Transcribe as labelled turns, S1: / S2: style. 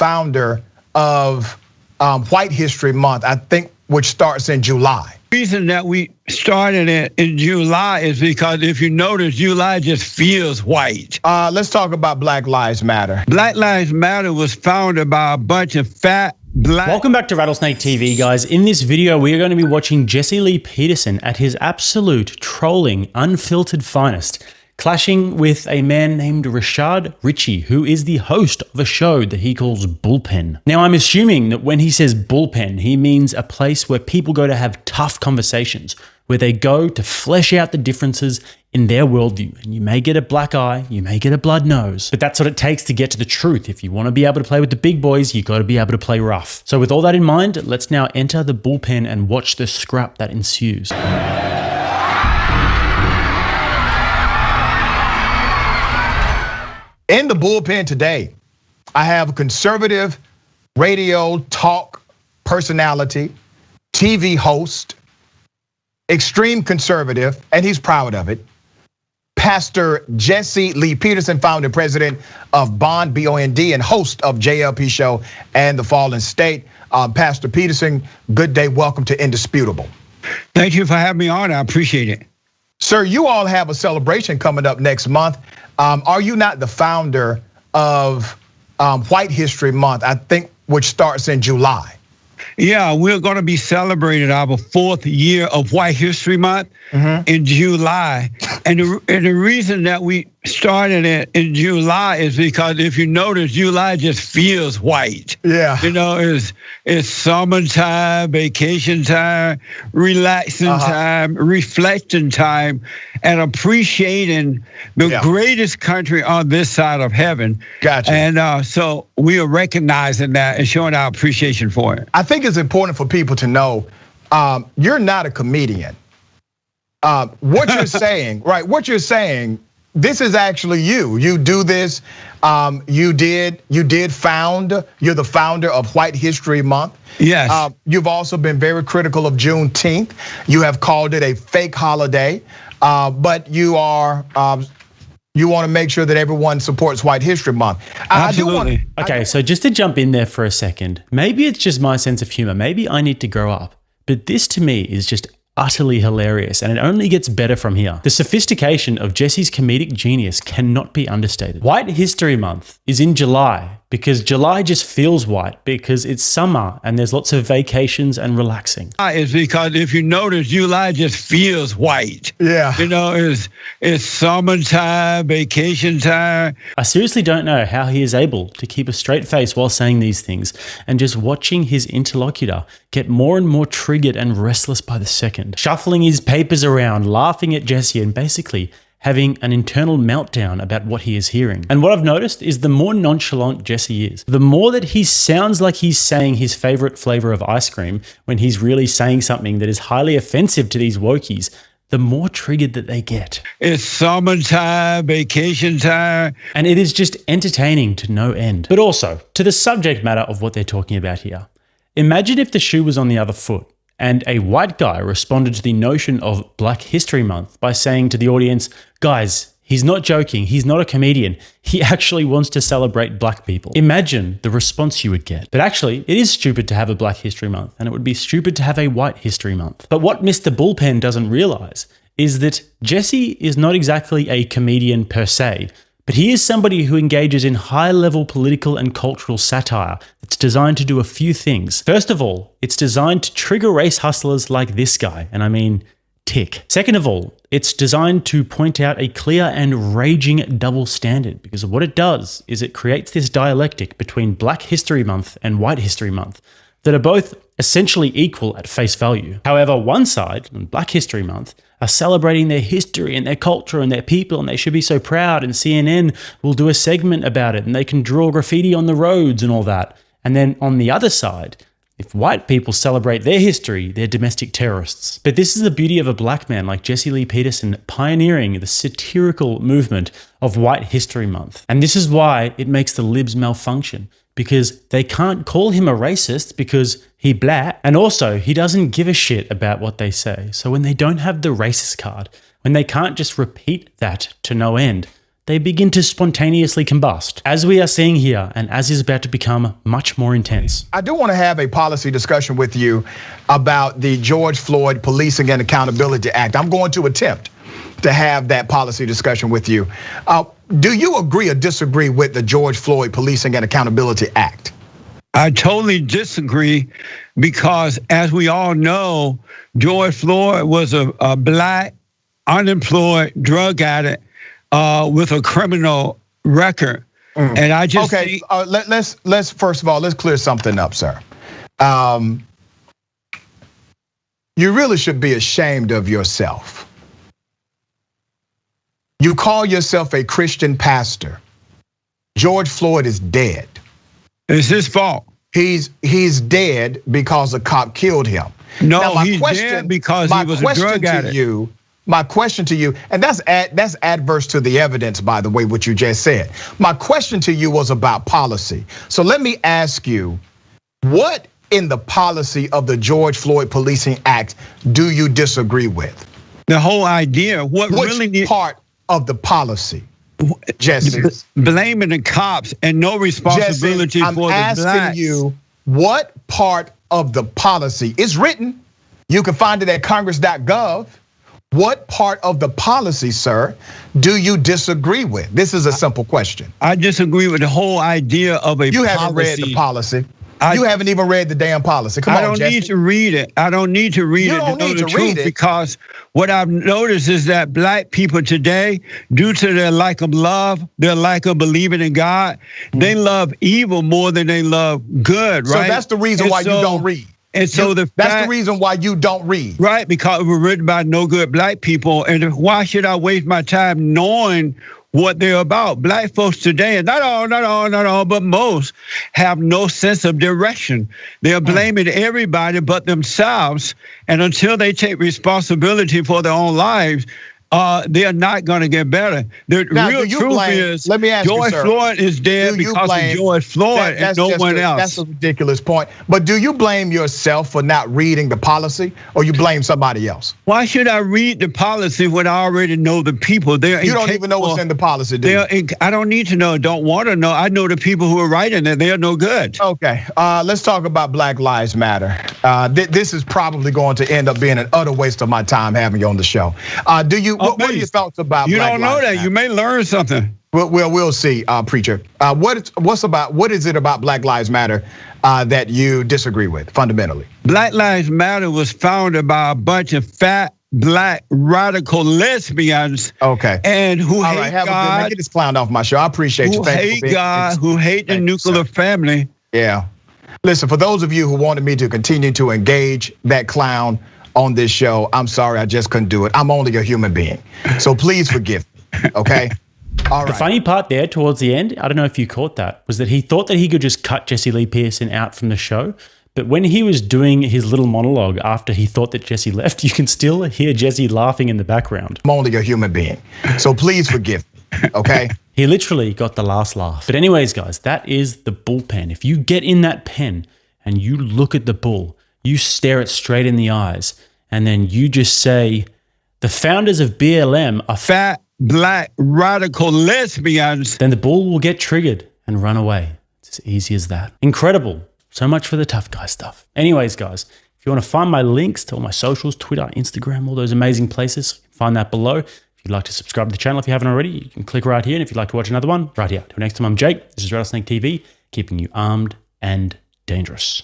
S1: founder of White History Month, I think, which starts in July.
S2: The reason that we started it in July is because if you notice, July just feels white.
S1: Let's talk about Black Lives Matter.
S2: Black Lives Matter was founded by a bunch of fat black...
S3: Welcome back to Rattlesnake TV, guys. In this video, we are going to be watching Jesse Lee Peterson at his absolute trolling, unfiltered finest, clashing with a man named Rashad Ritchie, who is the host of a show that he calls Bullpen. Now, I'm assuming that when he says bullpen, he means a place where people go to have tough conversations, where they go to flesh out the differences in their worldview. And you may get a black eye, you may get a blood nose, but that's what it takes to get to the truth. If you want to be able to play with the big boys, you got to be able to play rough. So with all that in mind, let's now enter the bullpen and watch the scrap that ensues.
S1: In the bullpen today, I have a conservative radio talk personality, TV host, extreme conservative, and he's proud of it, Pastor Jesse Lee Peterson, founder and president of Bond, B-O-N-D, and host of JLP Show and The Fallen State. Pastor Peterson, good day, welcome to Indisputable.
S2: Thank you for having me on, I appreciate it.
S1: Sir, you all have a celebration coming up next month. Are you not the founder of White History Month, I think, which starts in July?
S2: Yeah, we're going to be celebrating our 4th year of White History Month in July. And the reason that we started it in July is because if you notice, July just feels white.
S1: Yeah.
S2: You know, it's summertime, vacation time, relaxing time, reflecting time, and appreciating the greatest country on this side of heaven.
S1: Gotcha.
S2: And so we are recognizing that and showing our appreciation for it.
S1: I think it's important for people to know you're not a comedian. What you're saying, right? What you're saying, this is actually you. You do this. You did found. You're the founder of White History Month.
S2: Yes.
S1: You've also been very critical of Juneteenth. You have called it a fake holiday, but you are. You want to make sure that everyone supports White History Month.
S2: Absolutely.
S3: Okay, so just to jump in there for a second, maybe it's just my sense of humor. Maybe I need to grow up. But this to me is just utterly hilarious, and it only gets better from here. The sophistication of Jesse's comedic genius cannot be understated. White History Month is in July because July just feels white because it's summer and there's lots of vacations and relaxing.
S2: It's because if you notice, July just feels white.
S1: Yeah.
S2: You know, it's summertime, vacation time.
S3: I seriously don't know how he is able to keep a straight face while saying these things, and just watching his interlocutor get more and more triggered and restless by the second, shuffling his papers around, laughing at Jesse, and basically having an internal meltdown about what he is hearing. And what I've noticed is the more nonchalant Jesse is, the more that he sounds like he's saying his favorite flavor of ice cream when he's really saying something that is highly offensive to these wokies, the more triggered that they get.
S2: It's summertime, vacation time.
S3: And it is just entertaining to no end. But also, to the subject matter of what they're talking about here. Imagine if the shoe was on the other foot and a white guy responded to the notion of Black History Month by saying to the audience, guys, he's not joking, he's not a comedian, he actually wants to celebrate black people. Imagine the response you would get. But actually, it is stupid to have a Black History Month, and it would be stupid to have a White History Month. But what Mr. Bullpen doesn't realize is that Jesse is not exactly a comedian per se, but he is somebody who engages in high-level political and cultural satire that's designed to do a few things. First of all, it's designed to trigger race hustlers like this guy, and I mean tick. Second of all, it's designed to point out a clear and raging double standard, because what it does is it creates this dialectic between Black History Month and White History Month that are both essentially equal at face value. However, one side, Black History Month, are celebrating their history and their culture and their people, and they should be so proud, and CNN will do a segment about it, and they can draw graffiti on the roads and all that. And then on the other side, if white people celebrate their history, they're domestic terrorists. But this is the beauty of a black man like Jesse Lee Peterson pioneering the satirical movement of White History Month. And this is why it makes the libs malfunction, because they can't call him a racist because he black, and also he doesn't give a shit about what they say. So when they don't have the racist card, when they can't just repeat that to no end, they begin to spontaneously combust, as we are seeing here and as is about to become much more intense.
S1: I do want to have a policy discussion with you about the George Floyd Policing and Accountability Act. I'm going to attempt to have that policy discussion with you. Do you agree or disagree with the George Floyd Policing and Accountability Act?
S2: I totally disagree because, as we all know, George Floyd was a black, unemployed drug addict with a criminal record. And I just
S1: think let's first of all, let's clear something up, sir. You really should be ashamed of yourself. You call yourself a Christian pastor. George Floyd is dead.
S2: It's his fault.
S1: He's dead because a cop killed him.
S2: No, now, he's dead because he was a drug addict.
S1: My question to you, and that's adverse to the evidence, by the way, what you just said. My question to you was about policy. So let me ask you, what in the policy of the George Floyd Policing Act do you disagree with?
S2: The whole idea. Which
S1: part of the policy? Jesse,
S2: blaming the cops and no responsibility
S1: Jesse,
S2: for the blacks.
S1: I'm asking you, what part of the policy is written? You can find it at congress.gov. What part of the policy, sir, do you disagree with? This is a simple question.
S2: I disagree with the whole idea of a policy.
S1: You haven't read the policy. You haven't even read the damn policy. Come on,
S2: Jesse. I don't need to read it. I don't need to read it to know the truth, because what I've noticed is that black people today, due to their lack of love, their lack of believing in God, they love evil more than they love good, right?
S1: So that's the reason why you don't read.
S2: And so
S1: that's the reason why you don't read.
S2: Right, because we're written by no good black people. And why should I waste my time knowing what they're about? Black folks today, and not all, but most, have no sense of direction. They're blaming everybody but themselves. And until they take responsibility for their own lives, they're not going to get better. The real truth is,
S1: let me ask
S2: George Floyd is dead because of George Floyd and no one else.
S1: That's a ridiculous point. But do you blame yourself for not reading the policy, or you blame somebody else?
S2: Why should I read the policy when I already know the people?
S1: You don't even know what's in the policy, do you?
S2: I don't need to know, don't want to know. I know the people who are writing it. They're no good.
S1: Okay, let's talk about Black Lives Matter. This is probably going to end up being an utter waste of my time having you on the show. What are your thoughts about Black Lives Matter? You don't know that.
S2: You may learn something.
S1: Well, we'll see, preacher. What is it about Black Lives Matter that you disagree with fundamentally?
S2: Black Lives Matter was founded by a bunch of fat black radical lesbians.
S1: Okay.
S2: And who hate God.
S1: Get this clown off my show. I appreciate you.
S2: Who hate God, who hate the nuclear family.
S1: Yeah. Listen, for those of you who wanted me to continue to engage that clown on this show, I'm sorry, I just couldn't do it. I'm only a human being, so please forgive me, okay? All right.
S3: The funny part there towards the end, I don't know if you caught that, was that he thought that he could just cut Jesse Lee Peterson out from the show. But when he was doing his little monologue after he thought that Jesse left, you can still hear Jesse laughing in the background.
S1: I'm only a human being, so please forgive me, okay?
S3: He literally got the last laugh. But anyways, guys, that is the bullpen. If you get in that pen and you look at the bull, you stare it straight in the eyes, and then you just say, the founders of BLM are
S2: fat, black, radical lesbians,
S3: then the bull will get triggered and run away. It's as easy as that. Incredible. So much for the tough guy stuff. Anyways, guys, if you want to find my links to all my socials, Twitter, Instagram, all those amazing places, find that below. If you'd like to subscribe to the channel, if you haven't already, you can click right here. And if you'd like to watch another one, right here. Till next time, I'm Jake. This is RattlesnakeTV, keeping you armed and dangerous.